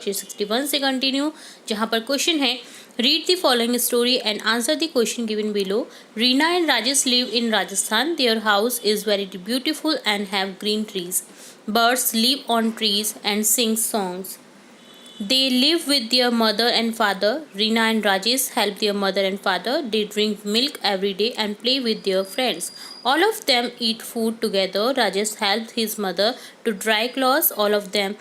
61 से कंटिन्यू, जहाँ पर क्वेश्चन है read the following story and answer the question given below. Reena and Rajesh live in Rajasthan. Their house is very beautiful and have green trees. Birds live on trees and sing songs. They live with their mother and father. Reena and Rajesh help their mother and father. They drink milk every day and play with their friends. All of them eat food together. Rajesh helps his mother to dry clothes. All of them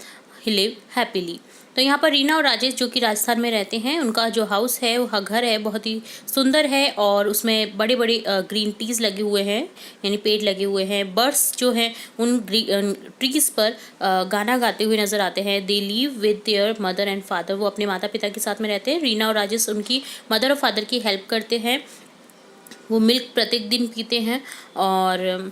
live happily. तो यहाँ पर रीना और राजेश जो कि राजस्थान में रहते हैं, उनका जो हाउस है, वो घर है, बहुत ही सुंदर है और उसमें बड़े बड़े ग्रीन टीज लगे हुए हैं, यानी पेड़ लगे हुए हैं। बर्ड्स जो हैं उन ट्रीज पर गाना गाते हुए नजर आते हैं। They live with their mother and father, वो अपने माता पिता के साथ में रहते हैं। रीना और राजेश उनकी मदर और फादर की हेल्प करते हैं। वो मिल्क प्रत्येक दिन पीते हैं और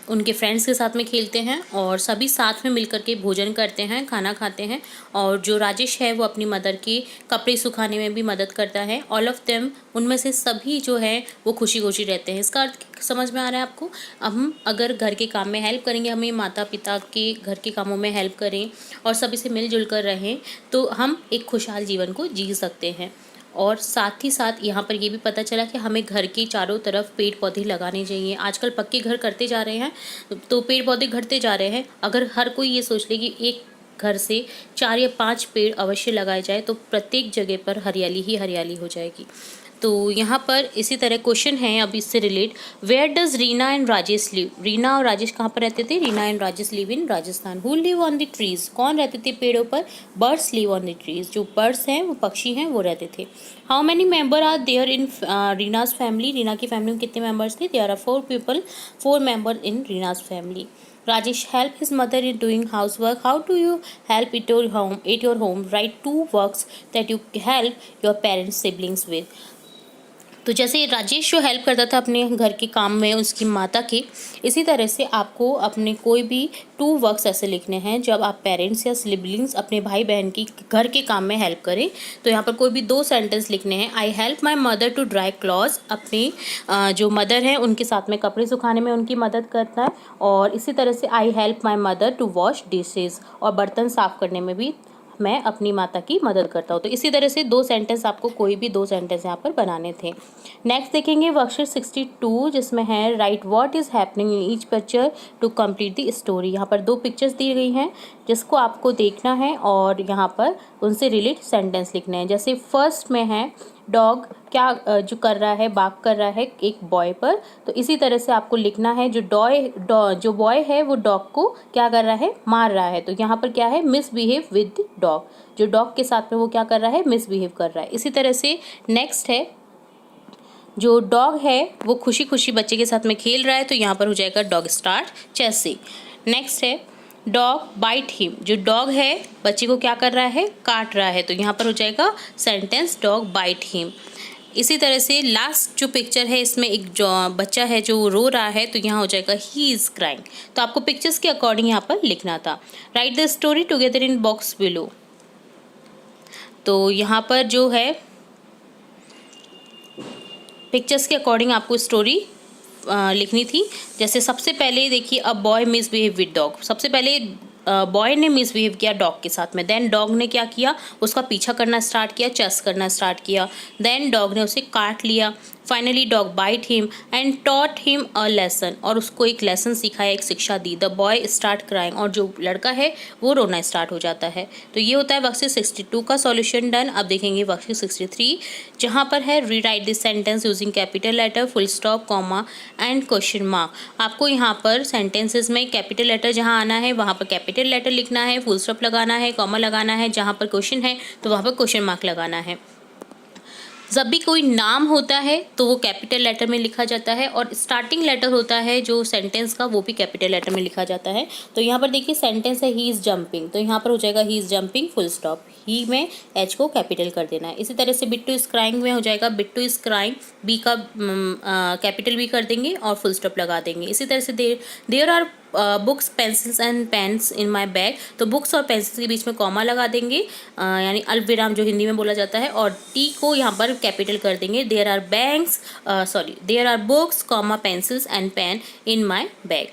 उनके फ्रेंड्स के साथ में खेलते हैं और सभी साथ में मिलकर के भोजन करते हैं, खाना खाते हैं। और जो राजेश है वो अपनी मदर के कपड़े सुखाने में भी मदद करता है। ऑल ऑफ देम, उनमें से सभी जो है वो खुशी खुशी रहते हैं। इसका अर्थ समझ में आ रहा है आपको? हम अगर घर के काम में हेल्प करेंगे, हमें माता पिता के घर के कामों में हेल्प करें और सभी से मिलजुल कर रहें, तो हम एक खुशहाल जीवन को जी सकते हैं। और साथ ही साथ यहाँ पर ये भी पता चला कि हमें घर के चारों तरफ पेड़ पौधे लगाने चाहिए। आजकल पक्के घर करते जा रहे हैं तो पेड़ पौधे घटते जा रहे हैं। अगर हर कोई ये सोच ले कि एक घर से 4 या 5 पेड़ अवश्य लगाए जाए तो प्रत्येक जगह पर हरियाली ही हरियाली हो जाएगी। तो यहाँ पर इसी तरह क्वेश्चन है अब इससे relate, where does Reena and Rajesh live? Reena और राजेश कहाँ पर रहते थे? Reena and Rajesh live in Rajasthan. Who live on the trees? कौन रहते थे पेड़ों पर? Birds live on the trees, जो बर्ड्स हैं, वो पक्षी हैं, वो रहते थे। How many member are there in Reena's family? Reena की फैमिली में कितने मेंबर्स थे? There are 4 people, 4 member in Reena's family. Rajesh help his mother in doing housework. How do you help at your home? At your home, write 2 works that you help your parents siblings with. तो जैसे राजेश जो help करता था अपने घर के काम में उसकी माता की, इसी तरह से आपको अपने कोई भी 2 वर्क्स ऐसे लिखने हैं जब आप पेरेंट्स या सिबलिंग्स अपने भाई बहन की घर के काम में हेल्प करें। तो यहाँ पर कोई भी 2 सेंटेंस लिखने हैं। I help my mother to dry clothes, अपनी जो मदर हैं उनके साथ में कपड़े सुखाने में उनकी मदद करता है। और इसी तरह से I help my mother to wash dishes, और बर्तन साफ करने में भी मैं अपनी माता की मदद करता हूँ। तो इसी तरह से 2 सेंटेंस, आपको कोई भी 2 सेंटेंस यहाँ पर बनाने थे। नेक्स्ट देखेंगे वर्कशीट 62, जिसमें है write what is happening in each picture to complete the story. यहाँ पर 2 पिक्चर्स दी गई हैं जिसको आपको देखना है और यहाँ पर उनसे रिलेट सेंटेंस लिखने हैं। जैसे फर्स्ट में है डॉग क्या जो कर रहा है, बाग कर रहा है एक बॉय पर। तो इसी तरह से आपको लिखना है जो बॉय है वो डॉग को क्या कर रहा है, मार रहा है। तो यहाँ पर क्या है, मिसबिहेव विद डॉग, जो डॉग के साथ में वो क्या कर रहा है, मिसबिहेव कर रहा है। इसी तरह से नेक्स्ट है जो डॉग है वो खुशी खुशी बच्चे के साथ में खेल रहा है, तो यहाँ पर हो जाएगा डॉग स्टार्ट चेसिंग। नेक्स्ट है डॉग बाइट हिम, जो डॉग है बच्चे को क्या कर रहा है, काट रहा है, तो यहाँ पर हो जाएगा सेंटेंस डॉग बाइट हिम। इसी तरह से लास्ट जो पिक्चर है इसमें एक जो बच्चा है जो रो रहा है, तो यहाँ हो जाएगा ही इज़ क्राइंग। तो आपको पिक्चर्स के अकॉर्डिंग यहाँ पर लिखना था। Right the story together in box below. तो यहाँ पर जो है पिक्चर्स के अकॉर्डिंग आपको स्टोरी लिखनी थी। जैसे सबसे पहले देखिए, a boy misbehave with dog, सबसे पहले बॉय ने मिसबिहेव किया डॉग के साथ में। देन डॉग ने क्या किया, उसका पीछा करना स्टार्ट किया, चेस करना स्टार्ट किया। देन डॉग ने उसे काट लिया। Finally dog bite him and taught him a lesson, और उसको एक लेसन सिखाया, एक शिक्षा दी। द बॉय स्टार्ट क्राइंग, और जो लड़का है वो रोना स्टार्ट हो जाता है। तो ये होता है वर्कशीट 62 का सॉल्यूशन डन। अब देखेंगे वर्कशीट 63, जहाँ पर है rewrite this sentence using capital letter, full stop, comma and question mark. आपको यहाँ पर सेंटेंसेस में कैपिटल लेटर जहाँ आना है वहाँ पर कैपिटल लेटर लिखना है, फुल स्टॉप लगाना है, कॉमा लगाना है, जहाँ पर क्वेश्चन है तो वहाँ पर क्वेश्चन मार्क लगाना है। जब भी कोई नाम होता है तो वो कैपिटल लेटर में लिखा जाता है, और स्टार्टिंग लेटर होता है जो सेंटेंस का, वो भी कैपिटल लेटर में लिखा जाता है। तो यहाँ पर देखिए सेंटेंस है ही इज़ जंपिंग, तो यहाँ पर हो जाएगा he is jumping, full stop, he में एच को कैपिटल कर देना है। इसी तरह से बिट्टू इज़ क्राइंग में हो जाएगा बिट्टू इज़ क्राइंग, बी का कैपिटल भी कर देंगे और फुल स्टॉप लगा देंगे। इसी तरह से there are books pencils and pens in my bag, तो बुक्स और पेंसिल्स के बीच में कॉमा लगा देंगे, यानी अल्पविराम जो हिंदी में बोला जाता है, और टी को यहाँ पर कैपिटल कर देंगे। There are books comma pencils and pen in my bag.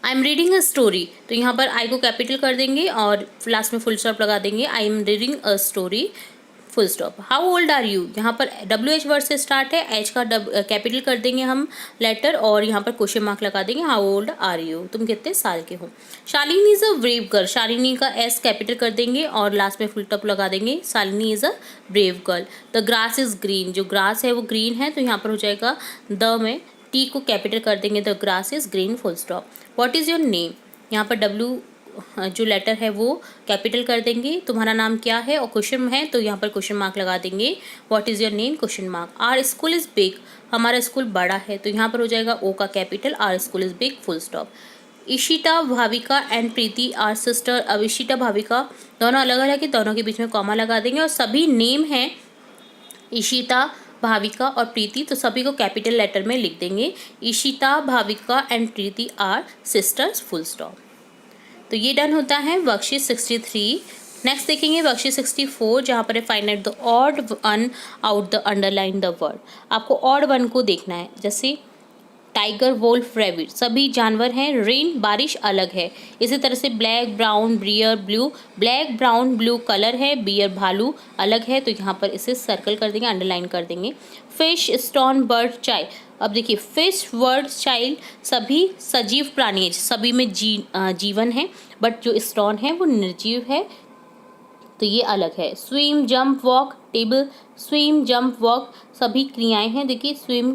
I am reading a story, तो यहाँ पर आई को कैपिटल कर देंगे और लास्ट में फुल स्टॉप लगा देंगे। I am reading a story, full stop. How old are you, यहाँ पर WH वर्ड से स्टार्ट है, एच का कैपिटल कर देंगे हम लेटर और यहाँ पर क्वेश्चन मार्क लगा देंगे। हाउ ओल्ड आर यू, तुम कितने साल के हो। Shalini is a brave girl, Shalini का एस कैपिटल कर देंगे और लास्ट में फुल स्टॉप लगा देंगे। Shalini is a brave girl. The grass is green, जो ग्रास है वो ग्रीन है, तो यहाँ पर हो जाएगा द में टी को कैपिटल कर देंगे। The grass is green, full stop. What is your name, यहाँ पर W जो लेटर है वो कैपिटल कर देंगे। तुम्हारा नाम क्या है और क्वेश्चन है तो यहाँ पर क्वेश्चन मार्क लगा देंगे। What is your name, question mark. Our school is big, हमारा स्कूल बड़ा है, तो यहाँ पर हो जाएगा ओ का capital, our school is big, full stop. Ishita Bhavika and Preeti are sister, अब इशिता भाविका दोनों अलग अलग है, दोनों के बीच में कॉमा लगा देंगे और सभी नेम हैं इशिता, भाविका और प्रीति, तो सभी को कैपिटल लेटर में लिख देंगे। Ishita, Bhavika and Preeti are sisters, full stop. तो ये डन होता है वर्कशीट 63। नेक्स्ट देखेंगे वर्कशीट 64, जहाँ पर है find out the odd one out the underline the word. आपको ऑड वन को देखना है, जैसे टाइगर, वोल्फ, रैबिट सभी जानवर हैं। रेन बारिश अलग है। इसी तरह से black, brown, bear, blue, black, brown, blue colour है। बियर भालू अलग है, तो यहाँ पर इसे सर्कल कर देंगे, अंडरलाइन कर देंगे। Fish, stone, bird, child. अब देखिए फिश, वर्ड, चाइल्ड सभी सजीव प्राणी है, सभी में जीवन है, बट जो स्टोन है वो निर्जीव है, तो ये अलग है। Swim, jump, walk, table, swim, jump, walk सभी क्रियाएं हैं। देखिए स्विम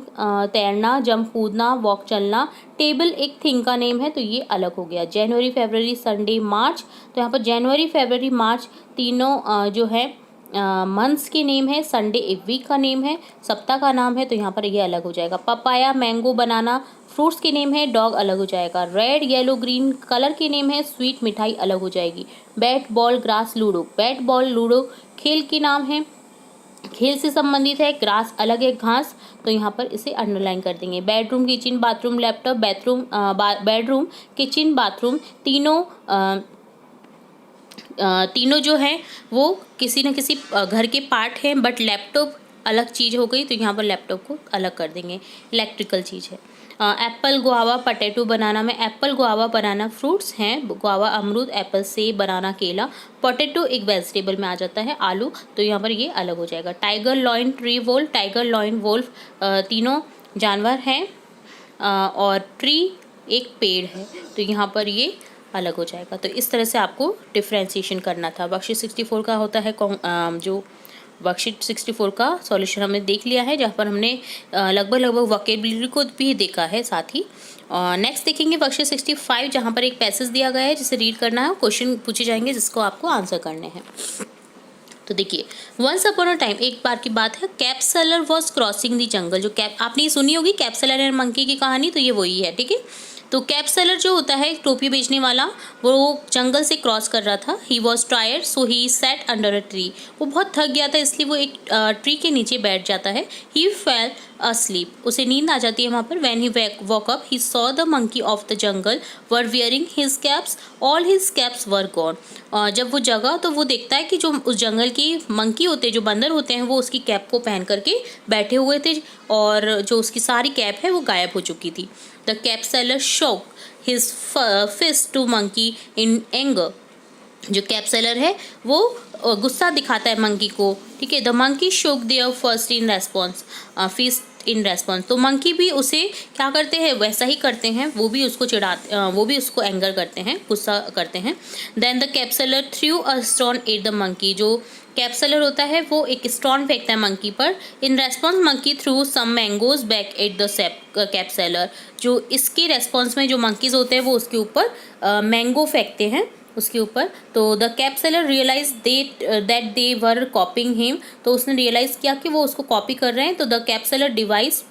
तैरना, जंप कूदना, वॉक चलना, टेबल एक थिंग का नेम है, तो ये अलग हो गया। जनवरी, फरवरी, संडे, मार्च, तो यहाँ पर जनवरी, फरवरी, मार्च तीनों जो है मंथ्स के नेम है। संडे एक वीक का नेम है, सप्ताह का नाम है, तो यहाँ पर ये अलग हो जाएगा। पपाया, मैंगो, बनाना फ्रूट्स के नेम है। डॉग अलग हो जाएगा। रेड, येलो, ग्रीन कलर के नेम है। स्वीट मिठाई अलग हो जाएगी। Bat, ball, grass, ludo, bat, ball, ludo खेल के नाम है, खेल से संबंधित है। ग्रास अलग है, घास, तो यहाँ पर इसे अंडरलाइन कर देंगे। Bedroom, kitchen, bathroom, laptop, bedroom, kitchen, bathroom तीनों जो है वो किसी न किसी घर के पार्ट हैं, बट लैपटॉप अलग चीज़ हो गई, तो यहाँ पर लैपटॉप को अलग कर देंगे, इलेक्ट्रिकल चीज़ है। एप्पल, गुआवा, पटेटो, बनाना में एप्पल, गुआवा, बनाना फ्रूट्स हैं। गुआवा अमरूद, एप्पल सेब, बनाना केला। पोटैटो एक वेजिटेबल में आ जाता है, आलू, तो यहाँ पर ये अलग हो जाएगा। Tiger, lion, tree, wolf, tiger, lion, wolf तीनों जानवर हैं और ट्री एक पेड़ है, तो यहाँ पर ये अलग हो जाएगा। तो इस तरह से आपको डिफ्रेंशिएशन करना था। वर्कशीट 64 का होता है जो वर्कशीट 64 का सॉल्यूशन हमने देख लिया है, जहाँ पर हमने लगभग वोकेबुलरी को भी देखा है साथ ही। नेक्स्ट देखेंगे वर्कशीट 65, जहाँ पर एक पैसेज दिया गया है जिसे रीड करना है, क्वेश्चन पूछे जाएंगे जिसको आपको आंसर करने हैं। तो देखिए, वंस अपॉन अ टाइम, एक बार की बात है, cap seller was crossing the jungle. जो कैप आपने सुनी होगी, कैप सेलर एंड मंकी की कहानी, तो ये वही है, ठीक है। तो कैप सेलर जो होता है टोपी बेचने वाला, वो जंगल से क्रॉस कर रहा था। He was tired so he sat under a tree, वो बहुत थक गया था इसलिए वो एक ट्री के नीचे बैठ जाता है। ही फेल asleep, उसे नींद आ जाती है वहाँ पर। when he woke up he saw the monkey of the jungle were wearing his caps, all his caps were gone। जब वो जगा तो वो देखता है कि जो उस जंगल की मंकी होते हैं, जो बंदर होते हैं, वो उसकी कैप को पहन करके बैठे हुए थे और जो उसकी सारी कैप है वो गायब हो चुकी थी। The cap seller shook his fist to monkey in anger, जो कैप सेलर है वो गुस्सा दिखाता है मंकी को, ठीक है। The monkey shook their fist in response, fist in response, तो मंकी भी उसे क्या करते हैं, वैसा ही करते हैं, वो भी उसको चिढ़ाते, वो भी उसको एंगर करते हैं, गुस्सा करते हैं। Then the cap seller threw a stone at the monkey, जो कैप सेलर होता है वो एक स्टोन फेंकता है मंकी पर। In response monkey threw some mangoes back at the cap seller, जो इसके रेस्पॉन्स में जो मंकीज होते हैं वो उसके ऊपर मैंगो फेंकते हैं उसके ऊपर। तो the cap seller realise that they were copying him, तो उसने रियलाइज़ किया कि वो उसको कॉपी कर रहे हैं। तो the cap seller device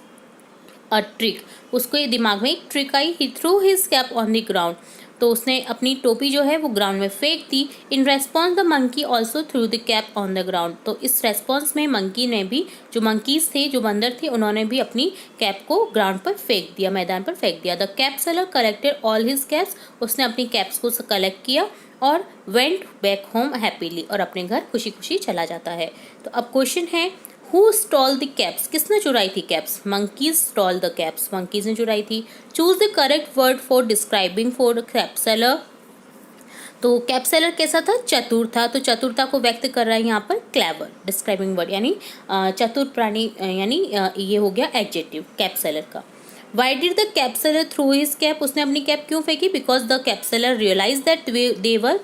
a trick, उसके दिमाग में एक trick I. He through his cap on the ground, तो उसने अपनी टोपी जो है वो ग्राउंड में फेंक दी। In response the monkey also threw the cap on the ground, तो इस रेस्पॉन्स में मंकी ने भी, जो मंकीज थे, जो बंदर थे, उन्होंने भी अपनी कैप को ग्राउंड पर फेंक दिया, मैदान पर फेंक दिया। The cap seller collected all his caps, उसने अपनी कैप्स को कलेक्ट किया और वेंट बैक होम हैप्पीली, और अपने घर खुशी खुशी चला जाता है। तो अब क्वेश्चन है, हु स्टॉल द कैप्स, किसने चुराई थी caps? Monkeys stall the caps, monkeys ने चुराई थी। Choose the correct word for describing for cap seller. तो कैप सेलर कैसा था? चतुर था। तो चतुरता को व्यक्त कर रहा है यहाँ पर क्लेवर, डिस्क्राइबिंग वर्ड यानी चतुर प्राणी, यानी ये हो गया एडजेक्टिव कैप सेलर का। Why did the cap seller threw his cap, उसने अपनी कैप क्यों फेंकी? Because the cap seller realise that they were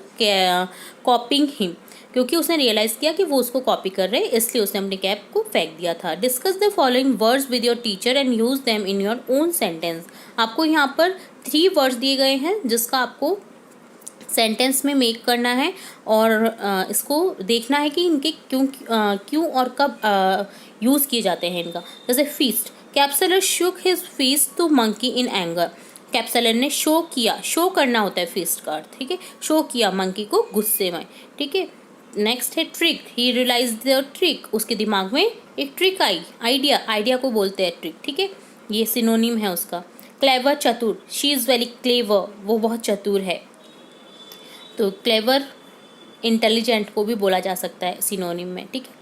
copying him, क्योंकि उसने रियलाइज किया कि वो उसको कॉपी कर रहे हैं, इसलिए उसने अपनी कैप को फेंक दिया था। Discuss the following words with your teacher and use them in your own sentence. आपको यहाँ पर 3 वर्ड्स दिए गए हैं जिसका आपको सेंटेंस में मेक करना है और इसको देखना है कि इनके क्यों और कब यूज़ किए जाते हैं इनका। जैसे fist, cap seller shook his fist to monkey in anger. Cap seller ने शो किया, शो करना होता है फीस्ट का अर्थ, ठीक है, शो किया मंकी को गुस्से में, ठीक है। नेक्स्ट है trick, he realise the trick, उसके दिमाग में एक ट्रिक आई, आइडिया, आइडिया को बोलते हैं ट्रिक, ठीक है, ये सिनोनिम है उसका। क्लेवर, चतुर, शी इज़ वेरी क्लेवर, वो बहुत चतुर है। तो क्लेवर इंटेलिजेंट को भी बोला जा सकता है सिनोनिम में, ठीक है।